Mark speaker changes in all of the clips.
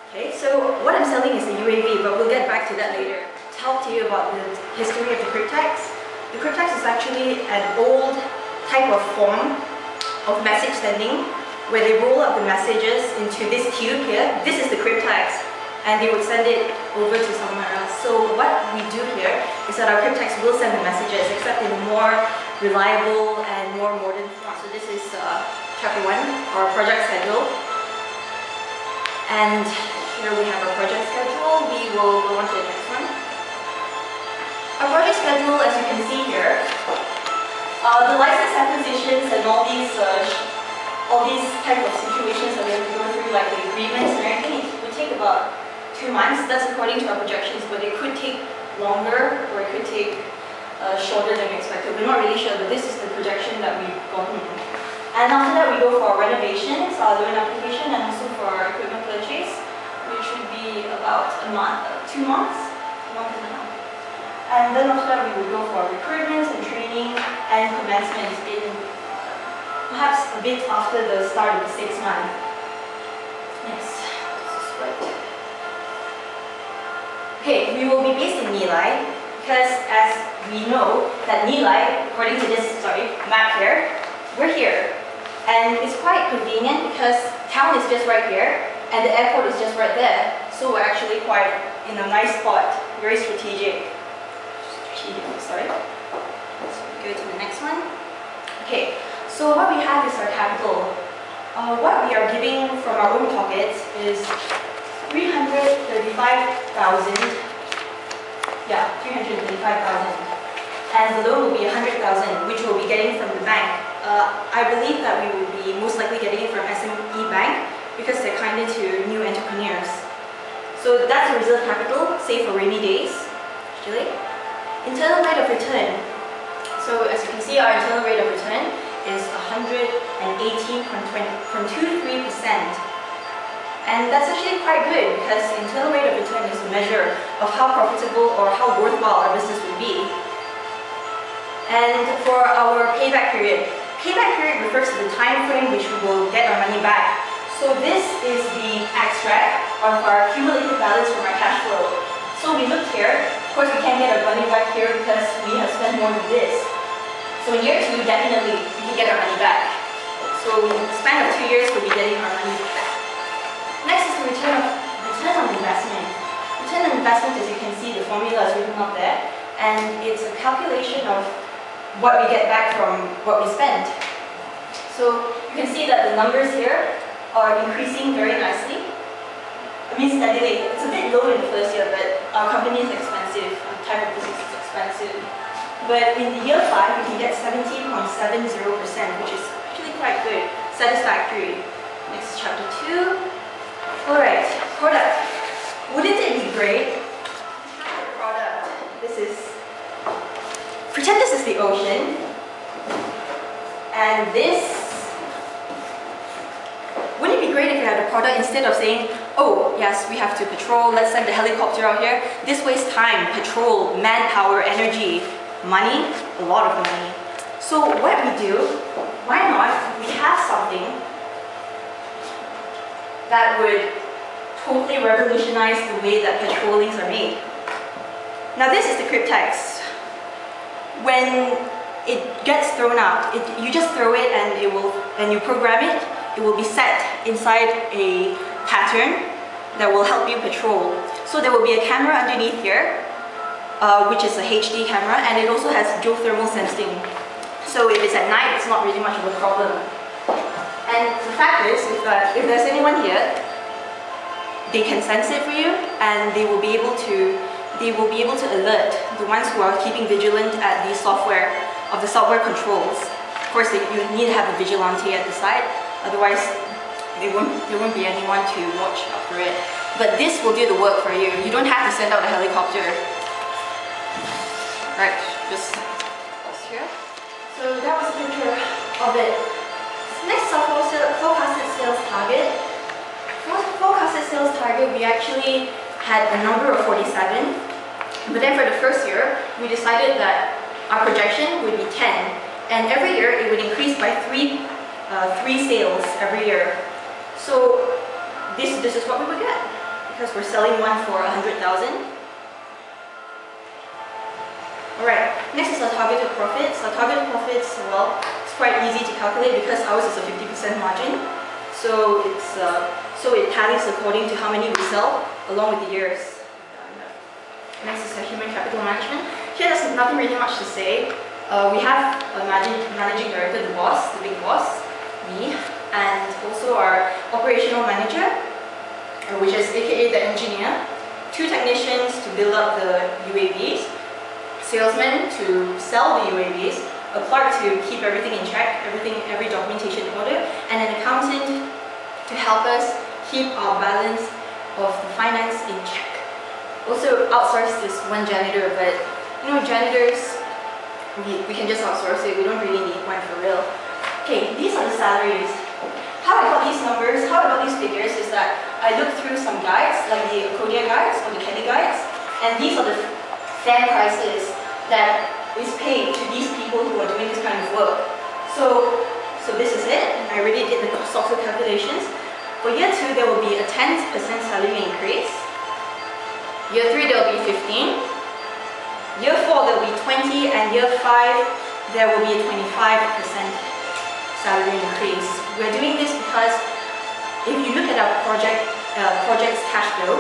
Speaker 1: Okay, so what I'm selling is the UAV, but we'll get back to that later. Talk to you about the history of the cryptex. The cryptex is actually an old type of form of message sending where they roll up the messages into this tube here. This is the cryptex, and they would send it over to somewhere else. So what we do here is that our cryptex will send the messages, except in more reliable and more modern form. So this is chapter 1, our project schedule. And here we have our project schedule. We will go on to the next one. Our project schedule, as you can see here, the license acquisitions and all these type of situations that we have to go through, like the agreements and everything, it would take about 2 months. That's according to our projections, but it could take longer or it could take shorter than we expected. We're not really sure, but this is the projection that we've gotten. And after that, we go for our renovations, our loan application, and also for our equipment purchase, which would be about a month, 2 months, a month and a half. And then after that, we would go for recruitment and training and commencement in perhaps a bit after the start of the 6th month. Next, this is right. Okay, we will be based in Nilai because, as we know, that Nilai, according to this map here, we're here. And it's quite convenient because town is just right here and the airport is just right there. So we're actually quite in a nice spot, very strategic. Sorry. Let's go to the next one. Okay, so what we have is our capital. What we are giving from our own pockets is 335,000. Yeah, 335,000. And the loan will be 100,000, which we'll be getting from the bank. I believe that we will be most likely getting it from SME Bank because they're kinder to new entrepreneurs. So that's the reserve capital, save for rainy days, actually. Internal rate of return. So as you can see, our internal rate of return is 118.23%. And that's actually quite good because internal rate of return is a measure of how profitable or how worthwhile our business will be. And for our payback period refers to the time frame which we will get our money back. So this is the extract of our cumulative balance from our cash flow. So we looked here. Of course, we can't get our money back here because we have spent more than this. So in year 2, definitely we can get our money back. So in the span of 2 years, we'll be getting our money back. Next is the return on investment. Return on investment, as you can see, the formula is written up there, and it's a calculation of what we get back from what we spent. So you can see that the numbers here are increasing very nicely. I mean steadily. It's a bit low in the first year, but our company is expensive. Our type of business is expensive. But in the year 5, we can get 17.70%, which is actually quite good, satisfactory. Next, chapter 2. Alright, product. Wouldn't it be great to have a product? Pretend this is the ocean, and this, wouldn't it be great if you had a product instead of saying, oh yes, we have to patrol, let's send the helicopter out here. This wastes time, patrol, manpower, energy, money, a lot of money. So what we do, why not, we have something that would totally revolutionize the way that patrollings are made. Now this is the cryptex. When it gets thrown out, you just throw it and you program it. It will be set inside a pattern that will help you patrol. So there will be a camera underneath here, which is a HD camera, and it also has geothermal sensing. So if it's at night, it's not really much of a problem. And the fact is that if there's anyone here, they can sense it for you, and they will be able to alert the ones who are keeping vigilant at the software controls. Of course, you need to have a vigilante at the side, otherwise there won't be anyone to watch out for it. But this will do the work for you. You don't have to send out a helicopter. Right, just pause here. So that was a picture of it. Next, our forecasted sales target. For forecasted sales target, we actually had a number of 47. But then for the first year, we decided that our projection would be 10. And every year, it would increase by three sales every year. So this is what we would get. because we're selling one for 100,000. Alright, next is our targeted profits. Our targeted profits, well, it's quite easy to calculate because ours is a 50% margin. So it tallies according to how many we sell along with the years. Next is our human capital management. Here there's nothing really much to say. We have a managing director, the boss, the big boss, me, and also our operational manager, which is aka the engineer, 2 technicians to build up the UAVs, salesman to sell the UAVs, a clerk to keep everything in check, every documentation in order, and an accountant to help us keep our balance of the finance in check. Also outsource this one janitor, but you know, janitors, we can just outsource it, we don't really need one for real. Okay, these are the salaries. How I got these numbers, how I got these figures is that I looked through some guides, like the Kodia guides or the Kelly guides, and these are the fair prices that is paid to these people who are doing this kind of work. So this is it, and I already did the software calculations. For year 2, there will be a 10% salary increase. Year 3, there will be 15. Year 4, there will be 20, and year 5, there will be a 25% salary increase. We're doing this because if you look at our project's cash flow,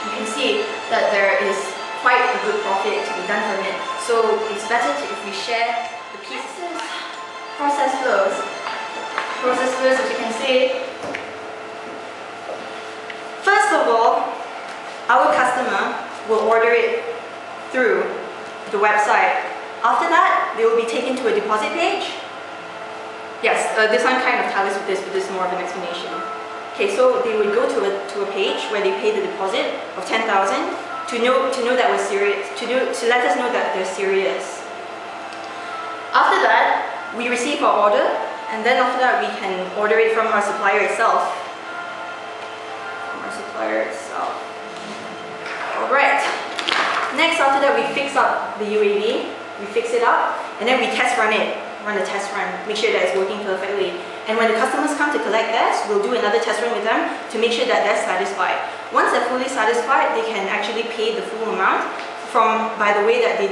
Speaker 1: you can see that there is quite a good profit to be done from it. So it's better if we share the pieces. Process flows. Process flows, as you can see. First of all, our customer will order it through the website. After that, they will be taken to a deposit page. Yes, this one kind of tallies with this, but this is more of an explanation. Okay, so they would go to a page where they pay the deposit of 10,000 to know that we're serious, to let us know that they're serious. After that, we receive our order, and then after that we can order it from our supplier itself. Alright. Next, after that, we fix up the UAV, we fix it up, and then we test run it. Run a test run, make sure that it's working perfectly. And when the customers come to collect theirs, we'll do another test run with them to make sure that they're satisfied. Once they're fully satisfied, they can actually pay the full amount by the way that they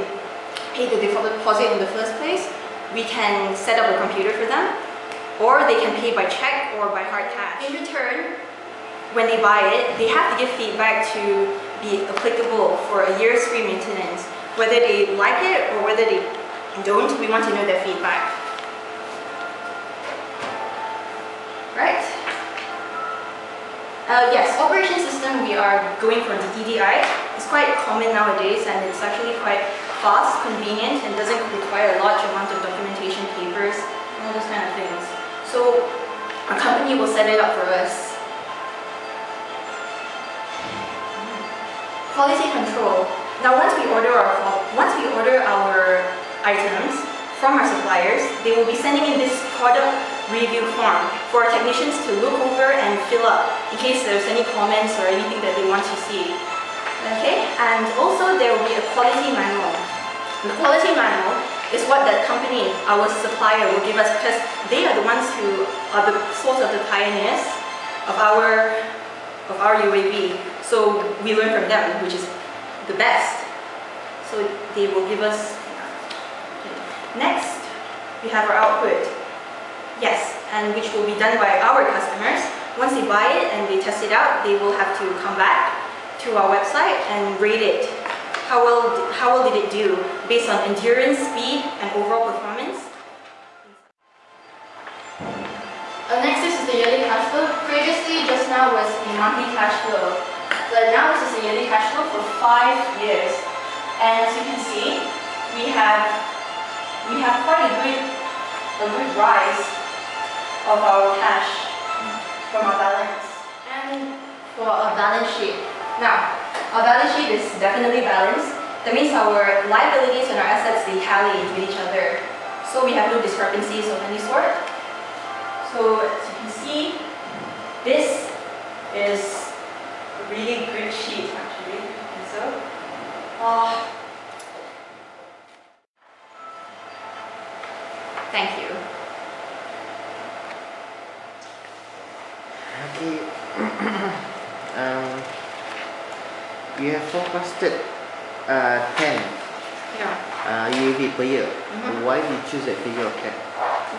Speaker 1: paid the deposit in the first place. We can set up a computer for them, or they can pay by check or by hard cash. In return, when they buy it, they have to give feedback to be applicable for a year's free maintenance. Whether they like it or whether they don't, we want to know their feedback. Right? Yes, operation system, we are going for the EDI. It's quite common nowadays, and it's actually quite fast, convenient, and doesn't require a large amount of documentation, papers, and all those kind of things. So a company will set it up for us. Quality control. Now, once we order our items from our suppliers, they will be sending in this product review form for our technicians to look over and fill up in case there's any comments or anything that they want to see. Okay, and also there will be a quality manual. The quality manual is what that company, our supplier, will give us because they are the ones who are the sort of the pioneers of our UAV. So we learn from them, which is the best. So they will give us. Next, we have our output. Yes, and which will be done by our customers. Once they buy it and they test it out, they will have to come back to our website and rate it. How well did it do based on endurance, speed, and overall performance? Next, this is the yearly cash flow. Previously, just now was a monthly cash flow, but now this is a yearly cash flow for 5 years. And as you can see, we have quite a good rise of our cash from our balance. And for our balance sheet. Now, our balance sheet is definitely balanced. That means our liabilities and our assets, they tally with each other. So we have no discrepancies of any sort. So as you can see, this is a really good sheet actually. And so, thank you.
Speaker 2: Okay. you have forecasted 10 UAV per year. Why did you choose that figure of 10?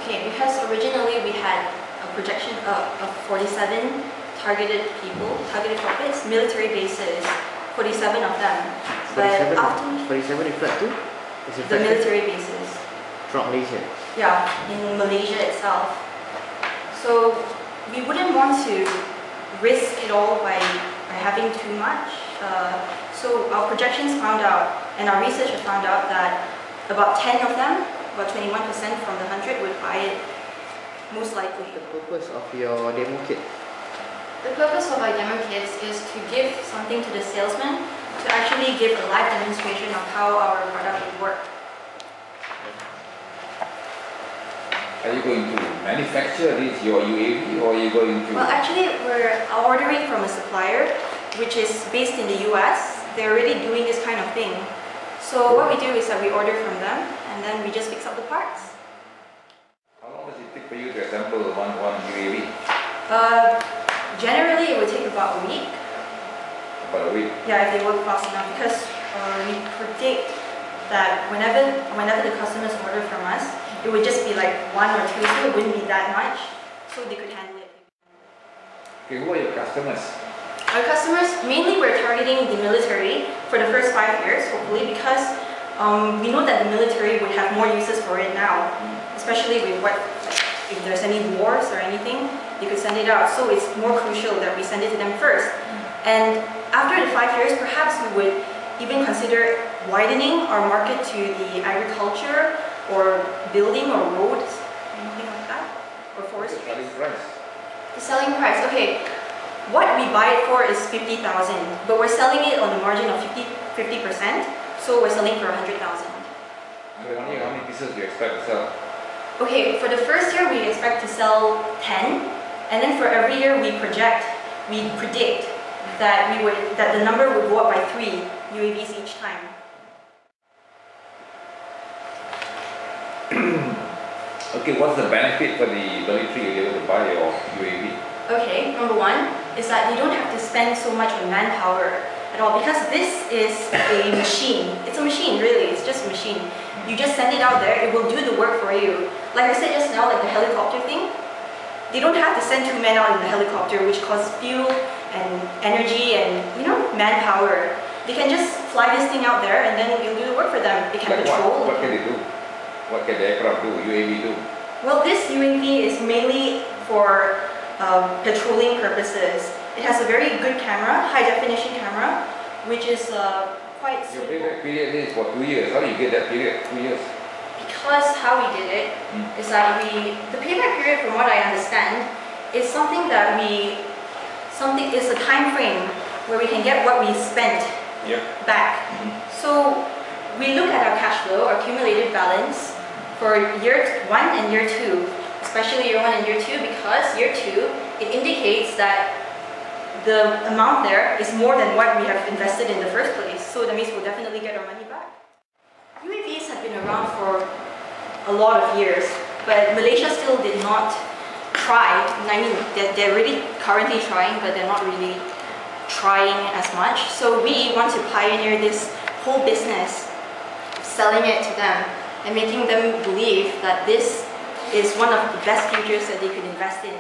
Speaker 1: Okay, because originally we had a projection of 47 targeted targets, military bases, 47 of them.
Speaker 2: 47,
Speaker 1: But after
Speaker 2: 47 referred to?
Speaker 1: the military bases.
Speaker 2: From Malaysia?
Speaker 1: Yeah, in Malaysia itself. So we wouldn't want to risk it all by having too much. So our projections found out, and our research have found out that about 10 of them, about 21% from the 100 would buy it, most likely.
Speaker 2: The purpose of your demo kit?
Speaker 1: The purpose of our demo kits is to give something to the salesman to actually give a live demonstration of how our product would work.
Speaker 3: Are you going to manufacture this, your UAV, or are you going to...
Speaker 1: Well, actually, we're ordering from a supplier, which is based in the US. They're already doing this kind of thing. So what we do is that we order from them, and then we just fix up the parts.
Speaker 3: How long does it take for you to assemble one UAV?
Speaker 1: Generally, it would take about a week.
Speaker 3: About a week?
Speaker 1: Yeah, if they work fast enough, because we predict that whenever the customers order from us, it would just be like 1 or 2, so it wouldn't be that much, so they could handle it.
Speaker 3: Okay, who are your customers?
Speaker 1: Our customers, mainly we're targeting the military for the first 5 years, hopefully, because we know that the military would have more uses for it now, especially with if there's any wars or anything, they could send it out. So it's more crucial that we send it to them first. And after the 5 years, perhaps we would even consider widening our market to the agriculture or building or roads, anything like that, or forestry.
Speaker 3: The selling price?
Speaker 1: The selling price, okay. What we buy it for is 50,000, but we're selling it on the margin of 50%, so we're selling for 100,000.
Speaker 3: So how many pieces do you expect to sell?
Speaker 1: Okay, for the first year we expect to sell 10, and then for every year we predict that the number would go up by 3 UAVs each time.
Speaker 3: Okay, what's the benefit for the military you're able to buy your UAV?
Speaker 1: Okay, number 1 is that you don't have to spend so much on manpower at all, because this is a machine. It's a machine, really. It's just a machine. You just send it out there, it will do the work for you. Like I said just now, like the helicopter thing, they don't have to send 2 men out in the helicopter, which costs fuel and energy and, manpower. They can just fly this thing out there and then it'll do the work for them. It can
Speaker 3: like
Speaker 1: patrol.
Speaker 3: What can they do? What can the aircraft do, UAV do?
Speaker 1: Well, this UAV is mainly for patrolling purposes. It has a very good camera, high definition camera, which is quite
Speaker 3: Your
Speaker 1: suitable.
Speaker 3: payback period is for 2 years. How do you get that period? 2 years?
Speaker 1: Because how we did it is that the payback period, from what I understand, is something that is a time frame where we can get what we spent back. So we look at our cash flow, our accumulated balance for year 1 and year 2, especially year 1 and year 2, because year 2, it indicates that the amount there is more than what we have invested in the first place. So that means we'll definitely get our money back. UAVs have been around for a lot of years, but Malaysia still did not try. I mean, they're really currently trying, but they're not really trying as much. So we want to pioneer this whole business, selling it to them and making them believe that this is one of the best futures that they could invest in.